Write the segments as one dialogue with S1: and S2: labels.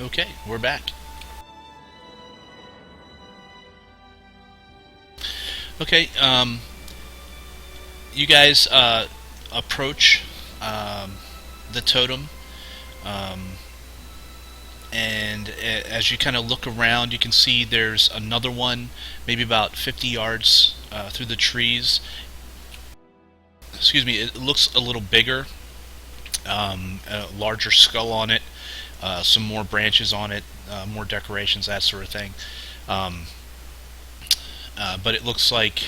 S1: Okay, we're back. Okay, you guys approach um, the totem, um, and as you kind of look around, you can see there's another one, maybe about 50 yards through the trees. Excuse me, it looks a little bigger, a larger skull on it, some more branches on it, more decorations, that sort of thing. Um, but it looks like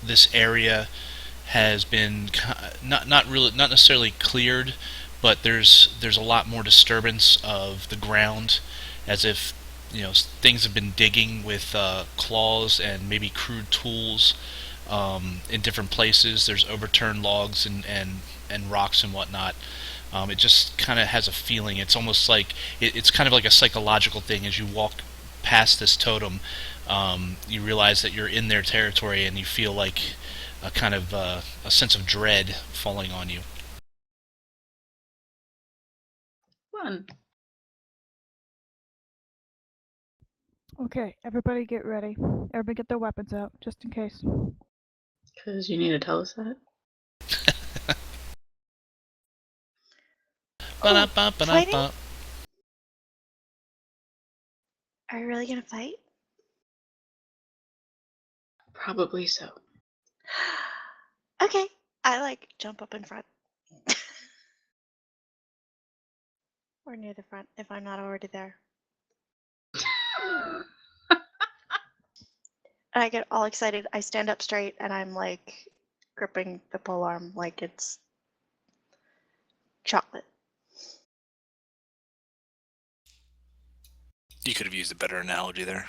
S1: this area has been not necessarily cleared, but there's a lot more disturbance of the ground, as if things have been digging with claws and maybe crude tools in different places. There's overturned logs and rocks and whatnot. It just kind of has a feeling. It's almost like it's kind of like a psychological thing. As you walk past this totem, you realize that you're in their territory, and you feel like a kind of a sense of dread falling on you.
S2: Fun.
S3: Okay, everybody get ready. Everybody get their weapons out, just in case.
S2: Because you need to tell us that.
S1: Ba-da-ba-ba-da-ba.
S4: Are you really gonna fight?
S2: Probably so.
S4: Okay. I jump up in front. Or near the front if I'm not already there. And I get all excited. I stand up straight and I'm gripping the pole arm like it's chocolate.
S5: You could have used a better analogy there.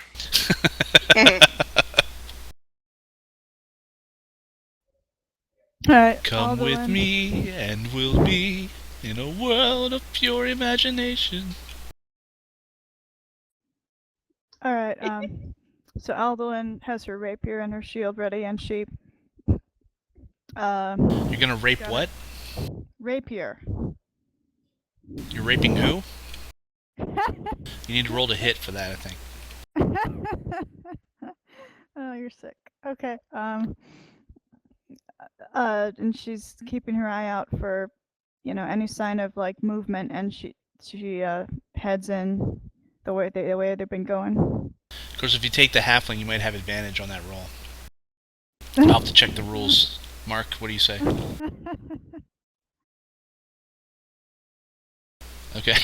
S3: Alright,
S1: Come with me, and we'll be in a world of pure imagination.
S3: Alright, so Aldolin has her rapier and her shield ready, and she...
S1: You're gonna rape what?
S3: Rapier.
S1: You're raping who? You need to roll to hit for that, I think.
S3: Oh, you're sick. Okay, and she's keeping her eye out for, any sign of, movement, and she heads in the way they've been going.
S1: Of course, if you take the halfling, you might have advantage on that roll. I'll have to check the rules. Mark, what do you say? Okay.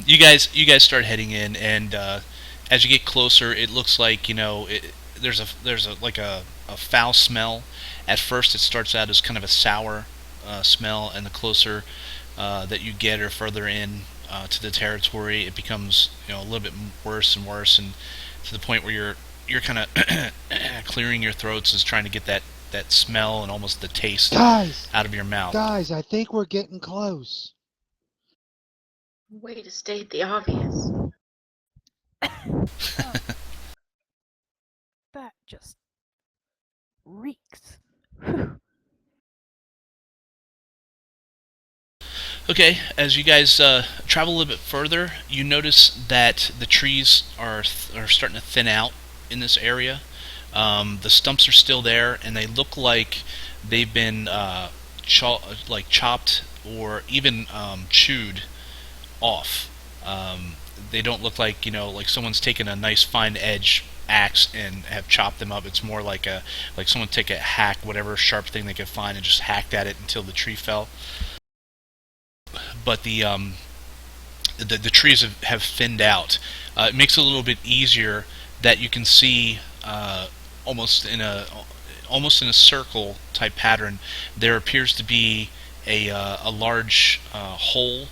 S1: You guys start heading in, and as you get closer, it looks like there's a foul smell. At first, it starts out as kind of a sour smell, and the closer that you get or further in to the territory, it becomes a little bit worse and worse, and to the point where you're kind of clearing your throats, is trying to get that smell and almost the taste out of your mouth.
S6: Guys, I think we're getting close.
S2: Way to state the obvious.
S3: That just reeks.
S1: Okay, as you guys travel a little bit further, you notice that the trees are starting to thin out in this area. The stumps are still there, and they look like they've been chopped or even chewed off. They don't look like like someone's taken a nice fine edge axe and have chopped them up. It's more like someone take a hack, whatever sharp thing they could find, and just hacked at it until the tree fell. But the trees have thinned out. It makes it a little bit easier that you can see almost in a circle type pattern. There appears to be a large hole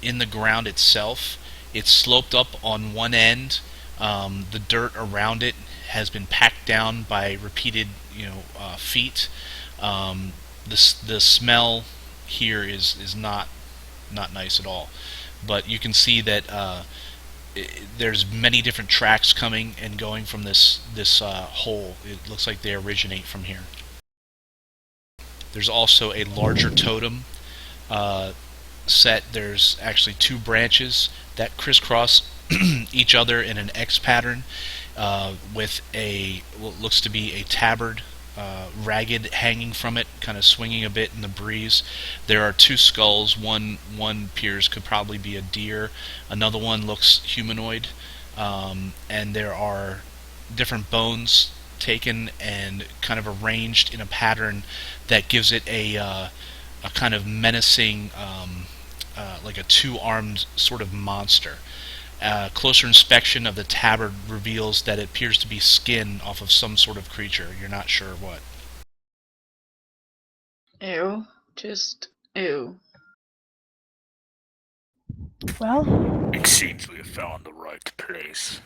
S1: in the ground itself. It's sloped up on one end. The dirt around it has been packed down by repeated feet. The smell here is not nice at all, but you can see that there's many different tracks coming and going from this hole. It looks like they originate from here. There's also a larger totem set, there's actually two branches that crisscross each other in an X pattern, with what looks to be a tabard, ragged, hanging from it, kind of swinging a bit in the breeze. There are two skulls. One appears could probably be a deer. Another one looks humanoid, and there are different bones taken and kind of arranged in a pattern that gives it a kind of menacing, like a two-armed sort of monster. Closer inspection of the tabard reveals that it appears to be skin off of some sort of creature. You're not sure what.
S2: Ew. Just ew.
S3: Well,
S5: It seems we have found the right place.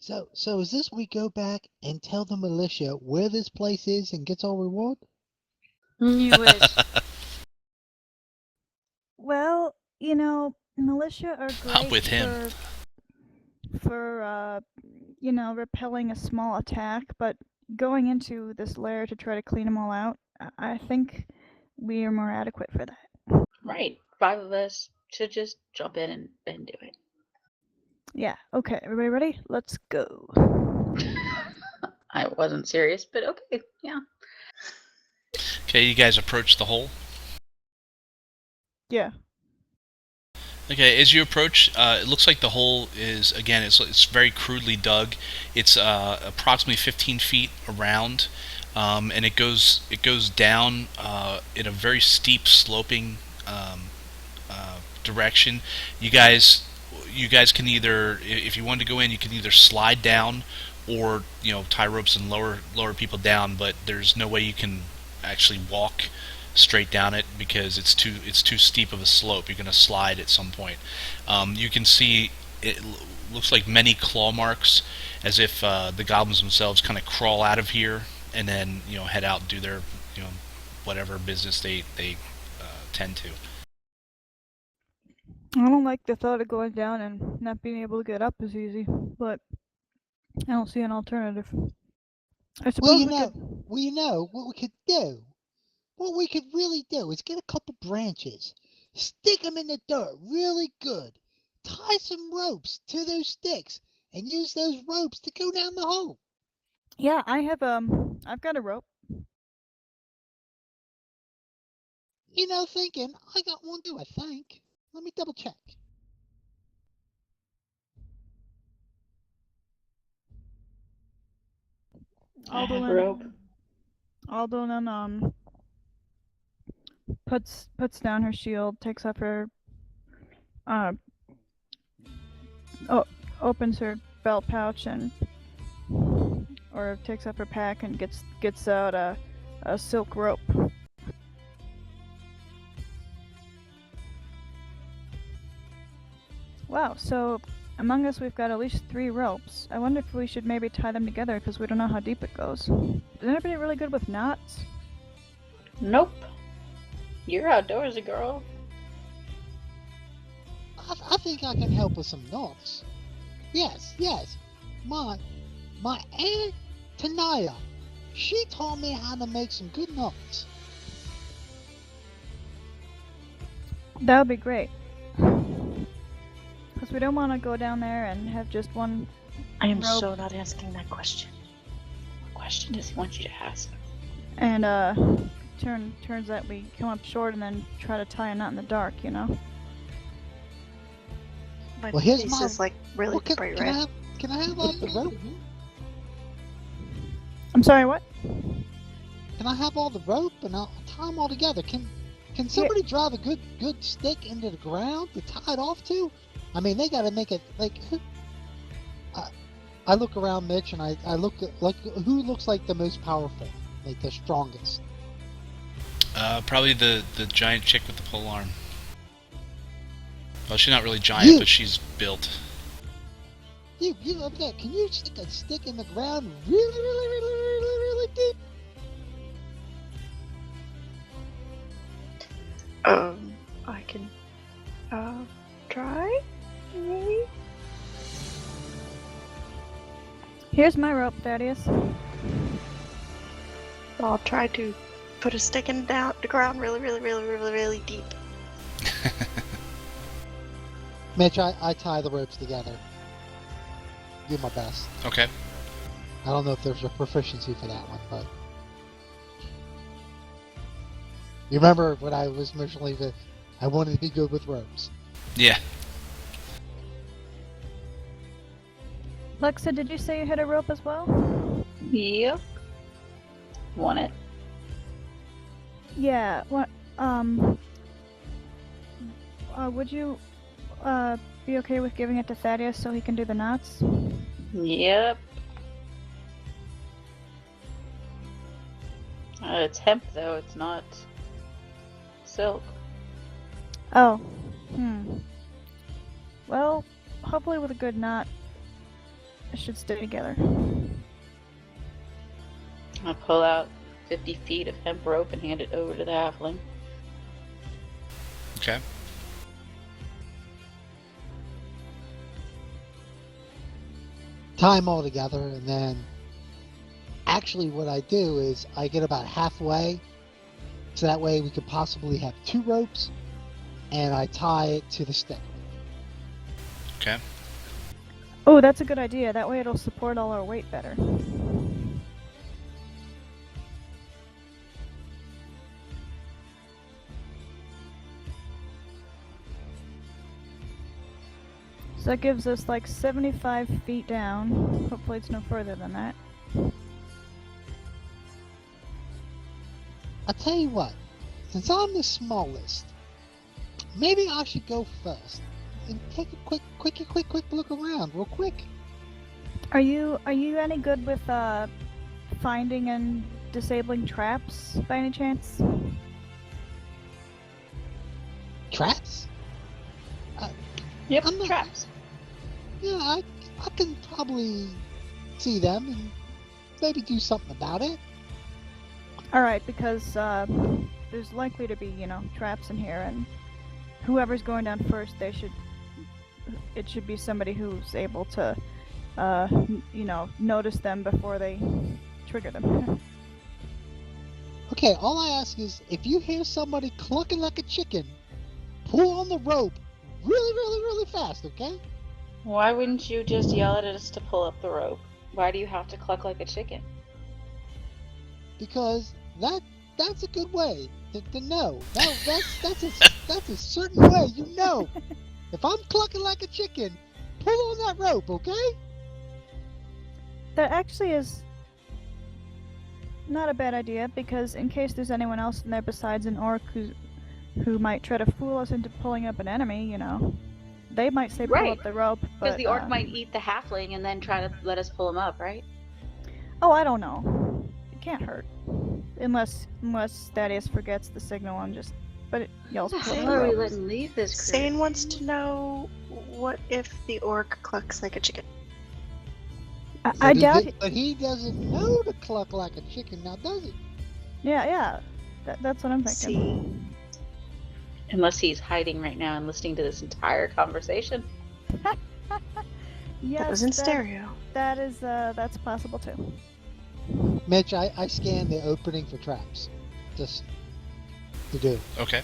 S6: So is this we go back and tell the militia where this place is and gets our reward?
S2: You wish.
S3: well, militia are great
S1: I'm with him.
S3: for repelling a small attack, but going into this lair to try to clean them all out, I think we are more adequate for that.
S2: Right. 5 of us should just jump in and do it.
S3: Yeah, okay, everybody ready? Let's go.
S2: I wasn't serious, but okay, yeah.
S1: Okay, you guys approach the hole.
S3: Yeah.
S1: Okay, as you approach, it looks like the hole is, again, it's very crudely dug. It's approximately 15 feet around, and it goes down in a very steep sloping direction. You guys can either, if you want to go in, you can either slide down or tie ropes and lower people down. But there's no way you can actually walk straight down it because it's too steep of a slope. You're going to slide at some point. You can see it looks like many claw marks, as if the goblins themselves kind of crawl out of here and then head out and do their whatever business they tend to.
S3: I don't like the thought of going down and not being able to get up as easy, but I don't see an alternative. I suppose
S6: Well, you know what we could do? What we could really do is get a couple branches, stick them in the dirt really good, tie some ropes to those sticks, and use those ropes to go down the hole.
S3: Yeah, I've got a rope.
S6: Thinking, I got one too, I think. Let me double check.
S2: I have a rope.
S3: Alden puts down her shield, takes up her opens her belt pouch or takes up her pack and gets out a silk rope. Wow, so among us we've got at least 3 ropes. I wonder if we should maybe tie them together because we don't know how deep it goes. Is anybody really good with knots?
S2: Nope. You're outdoorsy, girl.
S6: I think I can help with some knots. Yes. My Aunt Tanaya, she taught me how to make some good knots.
S3: That would be great. Because we don't want to go down there and have just one
S4: I am
S3: rope.
S4: so not asking that question.
S2: What question does he want you to ask?
S3: And turns out we come up short and then try to tie a knot in the dark,
S4: My
S6: Well, here's
S4: face is like really
S6: Well,
S4: bright
S6: can
S4: red.
S6: I have all the rope?
S3: I'm sorry, what?
S6: Can I have all the rope and I'll tie them all together? Can somebody drive a good stick into the ground to tie it off to? I mean, they got to make it like. I look around, Mitch, and I look at like who looks like the most powerful, like the strongest.
S1: Probably the giant chick with the pole arm. Well, she's not really giant, but she's built.
S6: You up there? Can you stick a stick in the ground really deep?
S4: I can try, maybe?
S3: Here's my rope, Thaddeus.
S4: I'll try to put a stick in down the ground really deep.
S6: Mitch, I tie the ropes together. Do my best.
S1: Okay.
S6: I don't know if there's a proficiency for that one, but you remember when I was originally I wanted to be good with ropes.
S1: Yeah.
S3: Lexa, did you say you hit a rope as well?
S2: Yep. Want it?
S3: Yeah. What? Would you be okay with giving it to Thaddeus so he can do the knots?
S2: Yep. It's hemp though, it's not silk.
S3: Oh. Well, hopefully with a good knot, it should stay together.
S2: I'll pull out 50 feet of hemp rope and hand it over to the halfling.
S1: Okay.
S6: Tie them all together, and then actually what I do is I get about halfway, so that way we could possibly have 2 ropes, and I tie it to the stick.
S1: Okay.
S3: Oh, that's a good idea. That way it'll support all our weight better. So that gives us like 75 feet down. Hopefully it's no further than that.
S6: I'll tell you what, since I'm the smallest, maybe I should go first and take a quick look around real quick.
S3: Are you any good with finding and disabling traps by any chance?
S6: Traps?
S2: Yep,
S6: I'm not-
S2: traps.
S6: Yeah, I can probably see them and maybe do something about it.
S3: Alright, because there's likely to be, traps in here, and whoever's going down first, it should be somebody who's able to, notice them before they trigger them.
S6: Okay, all I ask is if you hear somebody clucking like a chicken, pull on the rope really fast, okay?
S2: Why wouldn't you just yell at us to pull up the rope? Why do you have to cluck like a chicken?
S6: Because that's a good way to know. That's a certain way you know. If I'm clucking like a chicken, pull on that rope, okay?
S3: That actually is not a bad idea, because in case there's anyone else in there besides an orc who might try to fool us into pulling up an enemy, they might say pull
S2: Right.
S3: up the rope.
S2: Because
S3: But
S2: the orc might eat the halfling and then try to let us pull him up, right?
S3: Oh, I don't know. It can't hurt. Unless Thaddeus forgets the signal and just but it yells pull
S2: Who
S3: up the
S2: are we
S3: rope.
S2: letting leave this crew?
S4: Sane wants to know what if the orc clucks like a chicken?
S3: I doubt it.
S6: But he doesn't know to cluck like a chicken now, does he?
S3: Yeah. That's what I'm thinking.
S4: See,
S2: Unless he's hiding right now and listening to this entire conversation.
S3: Yes,
S4: that was in stereo.
S3: That's possible too.
S6: Mitch, I scanned the opening for traps. Just to do.
S1: Okay.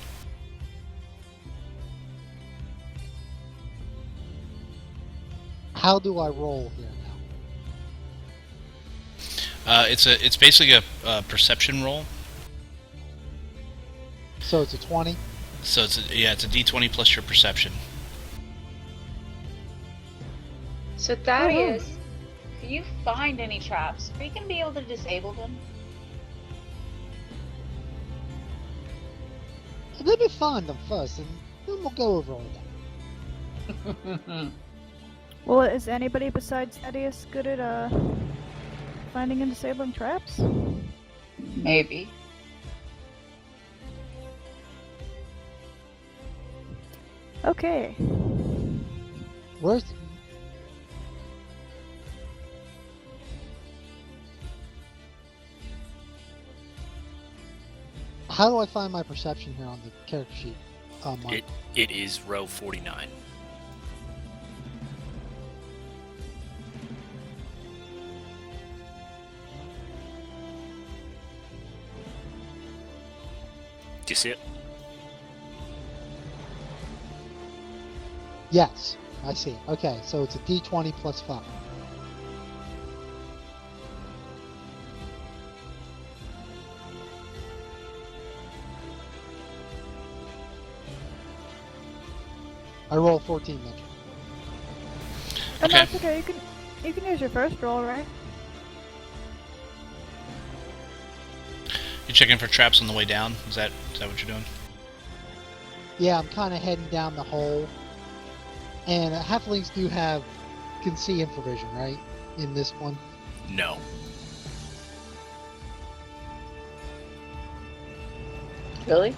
S6: How do I roll here now?
S1: It's basically a perception roll.
S6: So it's a 20.
S1: So it's a d20 plus your perception.
S2: So Thaddeus, if you find any traps, are you gonna be able to disable them?
S6: Let me find them first, and then we'll go over all that.
S3: Well, is anybody besides Thaddeus good at finding and disabling traps?
S2: Maybe.
S3: Okay.
S6: Where's... How do I find my perception here on the character sheet? Mark?
S5: It is row 49. Do you see it?
S6: Yes, I see. Okay, so it's a D20 plus 5. I roll 14 then.
S3: Oh, no,
S1: Okay.
S3: it's okay. You can use your first roll, right?
S1: You checking for traps on the way down? Is that what you're doing?
S6: Yeah, I'm kind of heading down the hole. And halflings can see infravision, right? In this one.
S5: No.
S2: Really?